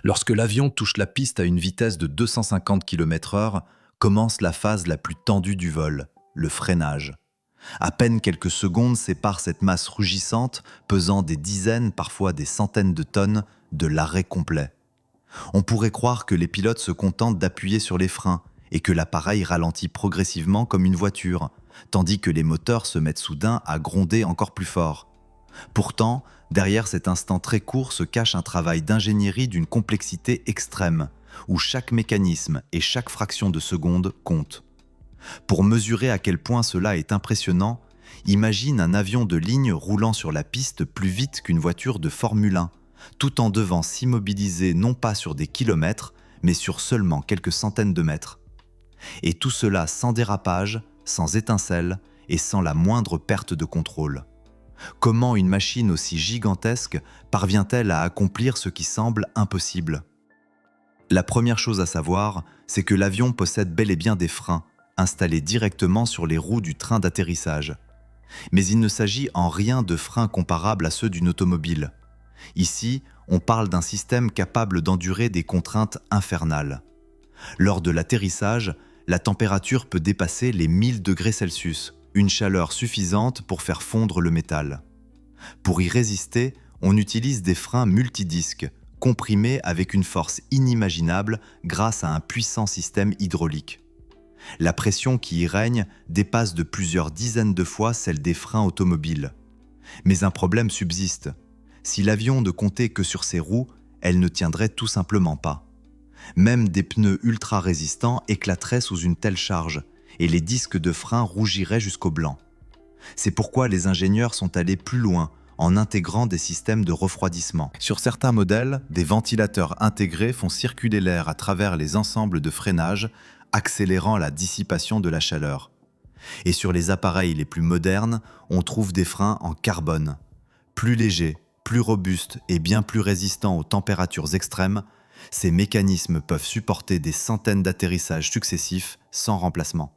Lorsque l'avion touche la piste à une vitesse de 250 km/h, commence la phase la plus tendue du vol, le freinage. À peine quelques secondes séparent cette masse rugissante, pesant des dizaines, parfois des centaines de tonnes, de l'arrêt complet. On pourrait croire que les pilotes se contentent d'appuyer sur les freins et que l'appareil ralentit progressivement comme une voiture, tandis que les moteurs se mettent soudain à gronder encore plus fort. Pourtant, derrière cet instant très court se cache un travail d'ingénierie d'une complexité extrême, où chaque mécanisme et chaque fraction de seconde comptent. Pour mesurer à quel point cela est impressionnant, imagine un avion de ligne roulant sur la piste plus vite qu'une voiture de Formule 1, tout en devant s'immobiliser non pas sur des kilomètres, mais sur seulement quelques centaines de mètres. Et tout cela sans dérapage, sans étincelle et sans la moindre perte de contrôle. Comment une machine aussi gigantesque parvient-elle à accomplir ce qui semble impossible ? La première chose à savoir, c'est que l'avion possède bel et bien des freins, installés directement sur les roues du train d'atterrissage. Mais il ne s'agit en rien de freins comparables à ceux d'une automobile. Ici, on parle d'un système capable d'endurer des contraintes infernales. Lors de l'atterrissage, la température peut dépasser les 1000 degrés Celsius, une chaleur suffisante pour faire fondre le métal. Pour y résister, on utilise des freins multidisques, comprimés avec une force inimaginable grâce à un puissant système hydraulique. La pression qui y règne dépasse de plusieurs dizaines de fois celle des freins automobiles. Mais un problème subsiste. Si l'avion ne comptait que sur ses roues, elle ne tiendrait tout simplement pas. Même des pneus ultra résistants éclateraient sous une telle charge, et les disques de frein rougiraient jusqu'au blanc. C'est pourquoi les ingénieurs sont allés plus loin en intégrant des systèmes de refroidissement. Sur certains modèles, des ventilateurs intégrés font circuler l'air à travers les ensembles de freinage, accélérant la dissipation de la chaleur. Et sur les appareils les plus modernes, on trouve des freins en carbone. Plus légers, plus robustes et bien plus résistants aux températures extrêmes, ces mécanismes peuvent supporter des centaines d'atterrissages successifs sans remplacement.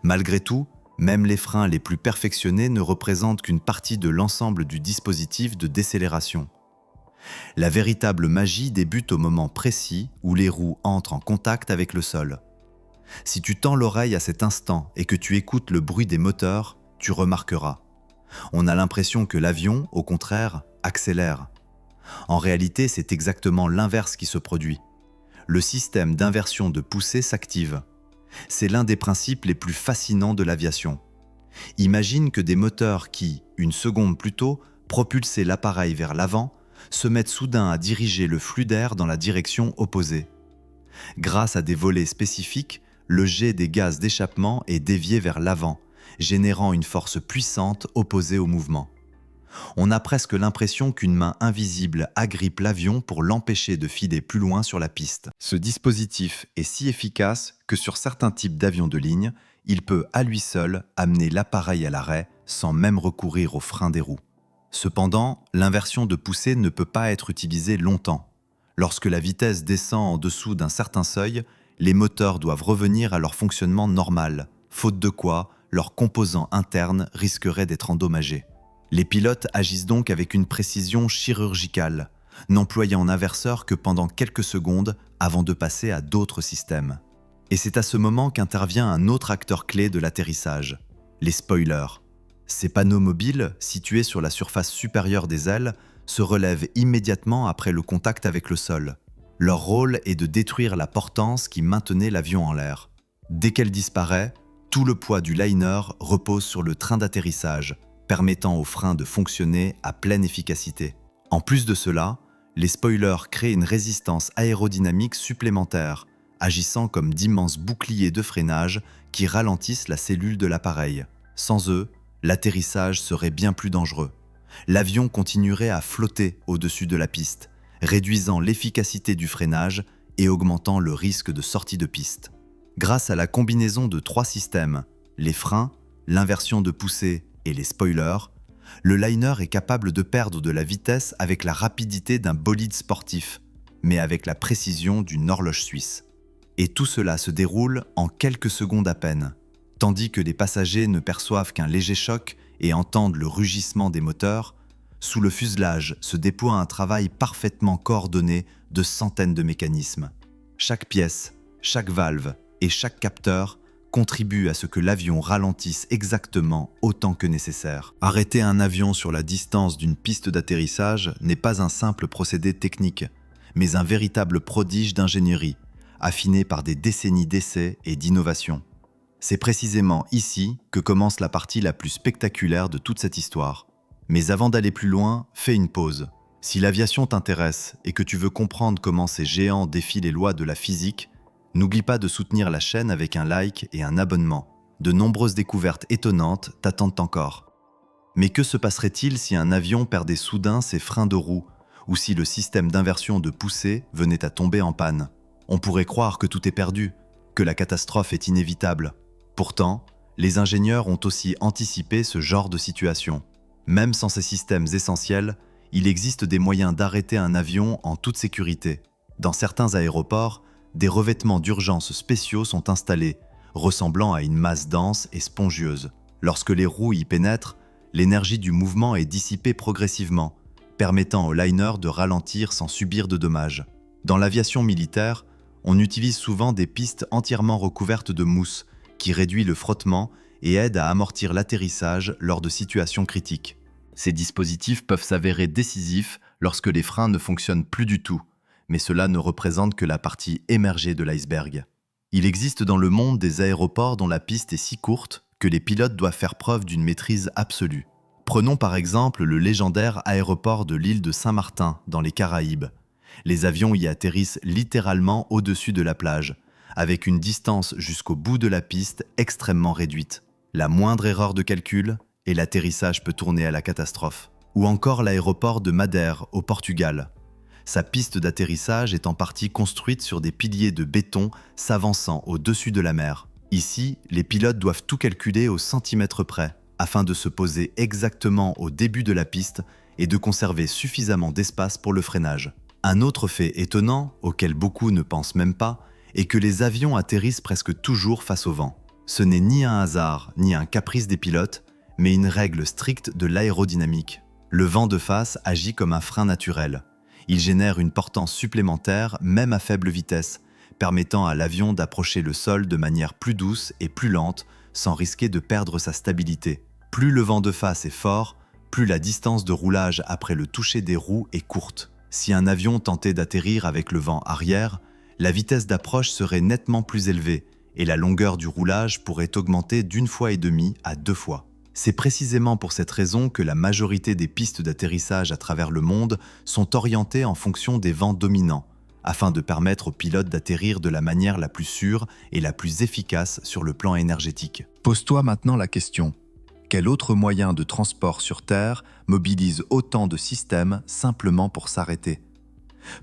Malgré tout, même les freins les plus perfectionnés ne représentent qu'une partie de l'ensemble du dispositif de décélération. La véritable magie débute au moment précis où les roues entrent en contact avec le sol. Si tu tends l'oreille à cet instant et que tu écoutes le bruit des moteurs, tu remarqueras. On a l'impression que l'avion, au contraire, accélère. En réalité, c'est exactement l'inverse qui se produit. Le système d'inversion de poussée s'active. C'est l'un des principes les plus fascinants de l'aviation. Imagine que des moteurs qui, une seconde plus tôt, propulsaient l'appareil vers l'avant, se mettent soudain à diriger le flux d'air dans la direction opposée. Grâce à des volets spécifiques, le jet des gaz d'échappement est dévié vers l'avant, générant une force puissante opposée au mouvement. On a presque l'impression qu'une main invisible agrippe l'avion pour l'empêcher de filer plus loin sur la piste. Ce dispositif est si efficace que sur certains types d'avions de ligne, il peut à lui seul amener l'appareil à l'arrêt sans même recourir aux freins des roues. Cependant, l'inversion de poussée ne peut pas être utilisée longtemps. Lorsque la vitesse descend en dessous d'un certain seuil, les moteurs doivent revenir à leur fonctionnement normal, faute de quoi leurs composants internes risqueraient d'être endommagés. Les pilotes agissent donc avec une précision chirurgicale, n'employant l'inverseur que pendant quelques secondes avant de passer à d'autres systèmes. Et c'est à ce moment qu'intervient un autre acteur clé de l'atterrissage, les spoilers. Ces panneaux mobiles, situés sur la surface supérieure des ailes, se relèvent immédiatement après le contact avec le sol. Leur rôle est de détruire la portance qui maintenait l'avion en l'air. Dès qu'elle disparaît, tout le poids du liner repose sur le train d'atterrissage, permettant aux freins de fonctionner à pleine efficacité. En plus de cela, les spoilers créent une résistance aérodynamique supplémentaire, agissant comme d'immenses boucliers de freinage qui ralentissent la cellule de l'appareil. Sans eux, l'atterrissage serait bien plus dangereux. L'avion continuerait à flotter au-dessus de la piste, réduisant l'efficacité du freinage et augmentant le risque de sortie de piste. Grâce à la combinaison de 3 systèmes, les freins, l'inversion de poussée et les spoilers, le liner est capable de perdre de la vitesse avec la rapidité d'un bolide sportif, mais avec la précision d'une horloge suisse. Et tout cela se déroule en quelques secondes à peine, tandis que les passagers ne perçoivent qu'un léger choc et entendent le rugissement des moteurs. Sous le fuselage se déploie un travail parfaitement coordonné de centaines de mécanismes. Chaque pièce, chaque valve et chaque capteur contribuent à ce que l'avion ralentisse exactement autant que nécessaire. Arrêter un avion sur la distance d'une piste d'atterrissage n'est pas un simple procédé technique, mais un véritable prodige d'ingénierie, affiné par des décennies d'essais et d'innovation. C'est précisément ici que commence la partie la plus spectaculaire de toute cette histoire. Mais avant d'aller plus loin, fais une pause. Si l'aviation t'intéresse et que tu veux comprendre comment ces géants défient les lois de la physique, n'oublie pas de soutenir la chaîne avec un like et un abonnement. De nombreuses découvertes étonnantes t'attendent encore. Mais que se passerait-il si un avion perdait soudain ses freins de roue ou si le système d'inversion de poussée venait à tomber en panne? On pourrait croire que tout est perdu, que la catastrophe est inévitable. Pourtant, les ingénieurs ont aussi anticipé ce genre de situation. Même sans ces systèmes essentiels, il existe des moyens d'arrêter un avion en toute sécurité. Dans certains aéroports, des revêtements d'urgence spéciaux sont installés, ressemblant à une masse dense et spongieuse. Lorsque les roues y pénètrent, l'énergie du mouvement est dissipée progressivement, permettant au liner de ralentir sans subir de dommages. Dans l'aviation militaire, on utilise souvent des pistes entièrement recouvertes de mousse, qui réduit le frottement et aide à amortir l'atterrissage lors de situations critiques. Ces dispositifs peuvent s'avérer décisifs lorsque les freins ne fonctionnent plus du tout, mais cela ne représente que la partie émergée de l'iceberg. Il existe dans le monde des aéroports dont la piste est si courte que les pilotes doivent faire preuve d'une maîtrise absolue. Prenons par exemple le légendaire aéroport de l'île de Saint-Martin dans les Caraïbes. Les avions y atterrissent littéralement au-dessus de la plage, avec une distance jusqu'au bout de la piste extrêmement réduite. La moindre erreur de calcul et l'atterrissage peut tourner à la catastrophe. Ou encore l'aéroport de Madère au Portugal. Sa piste d'atterrissage est en partie construite sur des piliers de béton s'avançant au-dessus de la mer. Ici, les pilotes doivent tout calculer au centimètre près, afin de se poser exactement au début de la piste et de conserver suffisamment d'espace pour le freinage. Un autre fait étonnant, auquel beaucoup ne pensent même pas, est que les avions atterrissent presque toujours face au vent. Ce n'est ni un hasard, ni un caprice des pilotes, mais une règle stricte de l'aérodynamique. Le vent de face agit comme un frein naturel. Il génère une portance supplémentaire, même à faible vitesse, permettant à l'avion d'approcher le sol de manière plus douce et plus lente, sans risquer de perdre sa stabilité. Plus le vent de face est fort, plus la distance de roulage après le toucher des roues est courte. Si un avion tentait d'atterrir avec le vent arrière, la vitesse d'approche serait nettement plus élevée et la longueur du roulage pourrait augmenter d'1,5 fois à 2 fois. C'est précisément pour cette raison que la majorité des pistes d'atterrissage à travers le monde sont orientées en fonction des vents dominants, afin de permettre aux pilotes d'atterrir de la manière la plus sûre et la plus efficace sur le plan énergétique. Pose-toi maintenant la question: quel autre moyen de transport sur Terre mobilise autant de systèmes simplement pour s'arrêter?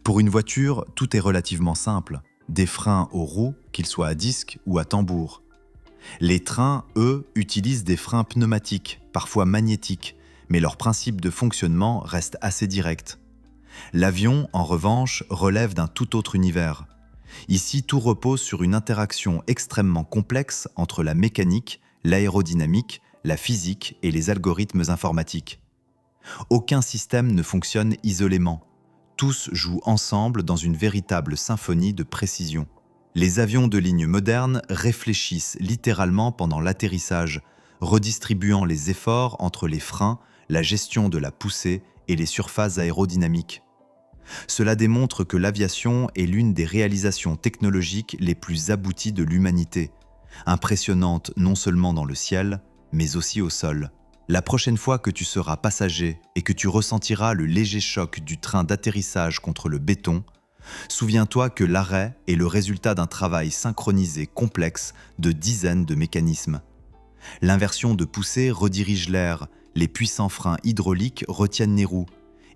Pour une voiture, tout est relativement simple. Des freins aux roues, qu'ils soient à disque ou à tambour. Les trains, eux, utilisent des freins pneumatiques, parfois magnétiques, mais leur principe de fonctionnement reste assez direct. L'avion, en revanche, relève d'un tout autre univers. Ici, tout repose sur une interaction extrêmement complexe entre la mécanique, l'aérodynamique, la physique et les algorithmes informatiques. Aucun système ne fonctionne isolément. Tous jouent ensemble dans une véritable symphonie de précision. Les avions de ligne modernes réfléchissent littéralement pendant l'atterrissage, redistribuant les efforts entre les freins, la gestion de la poussée et les surfaces aérodynamiques. Cela démontre que l'aviation est l'une des réalisations technologiques les plus abouties de l'humanité, impressionnante non seulement dans le ciel, mais aussi au sol. La prochaine fois que tu seras passager et que tu ressentiras le léger choc du train d'atterrissage contre le béton, souviens-toi que l'arrêt est le résultat d'un travail synchronisé complexe de dizaines de mécanismes. L'inversion de poussée redirige l'air, les puissants freins hydrauliques retiennent les roues,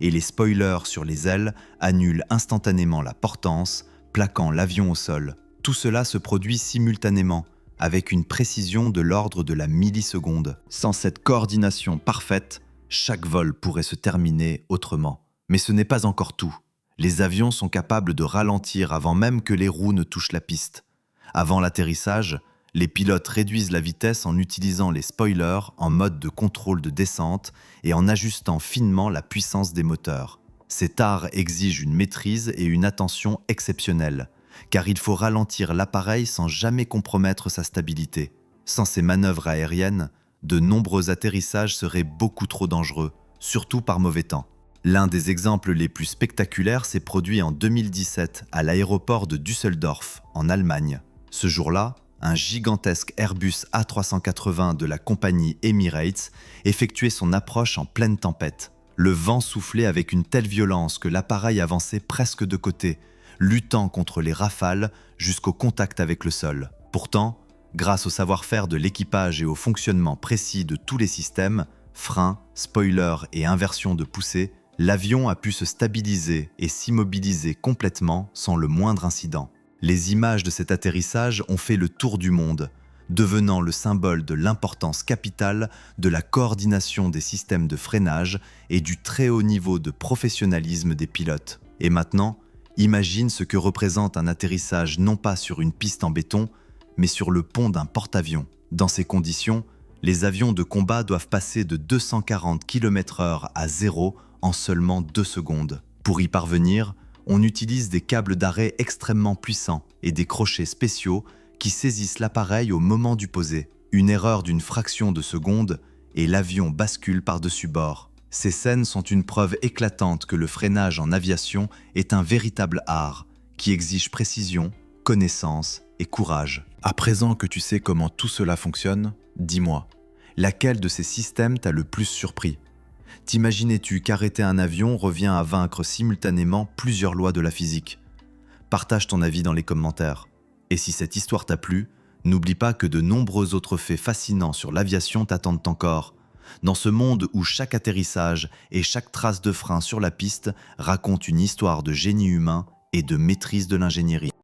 et les spoilers sur les ailes annulent instantanément la portance, plaquant l'avion au sol. Tout cela se produit simultanément, avec une précision de l'ordre de la milliseconde. Sans cette coordination parfaite, chaque vol pourrait se terminer autrement. Mais ce n'est pas encore tout. Les avions sont capables de ralentir avant même que les roues ne touchent la piste. Avant l'atterrissage, Les pilotes réduisent la vitesse en utilisant les spoilers en mode de contrôle de descente et en ajustant finement la puissance des moteurs. Cet art exige une maîtrise et une attention exceptionnelles, car il faut ralentir l'appareil sans jamais compromettre sa stabilité. Sans ces manœuvres aériennes, de nombreux atterrissages seraient beaucoup trop dangereux, surtout par mauvais temps. L'un des exemples les plus spectaculaires s'est produit en 2017 à l'aéroport de Düsseldorf, en Allemagne. Ce jour-là, un gigantesque Airbus A380 de la compagnie Emirates effectuait son approche en pleine tempête. Le vent soufflait avec une telle violence que l'appareil avançait presque de côté, luttant contre les rafales jusqu'au contact avec le sol. Pourtant, grâce au savoir-faire de l'équipage et au fonctionnement précis de tous les systèmes, freins, spoilers et inversion de poussée, l'avion a pu se stabiliser et s'immobiliser complètement sans le moindre incident. Les images de cet atterrissage ont fait le tour du monde, devenant le symbole de l'importance capitale de la coordination des systèmes de freinage et du très haut niveau de professionnalisme des pilotes. Et maintenant, imagine ce que représente un atterrissage non pas sur une piste en béton, mais sur le pont d'un porte-avions. Dans ces conditions, les avions de combat doivent passer de 240 km/h à 0 en seulement 2 secondes. Pour y parvenir, on utilise des câbles d'arrêt extrêmement puissants et des crochets spéciaux qui saisissent l'appareil au moment du poser. Une erreur d'une fraction de seconde et l'avion bascule par-dessus bord. Ces scènes sont une preuve éclatante que le freinage en aviation est un véritable art qui exige précision, connaissance et courage. À présent que tu sais comment tout cela fonctionne, dis-moi, laquelle de ces systèmes t'a le plus surpris ? T'imaginais-tu qu'arrêter un avion revient à vaincre simultanément plusieurs lois de la physique ? Partage ton avis dans les commentaires. Et si cette histoire t'a plu, n'oublie pas que de nombreux autres faits fascinants sur l'aviation t'attendent encore. Dans ce monde où chaque atterrissage et chaque trace de frein sur la piste raconte une histoire de génie humain et de maîtrise de l'ingénierie.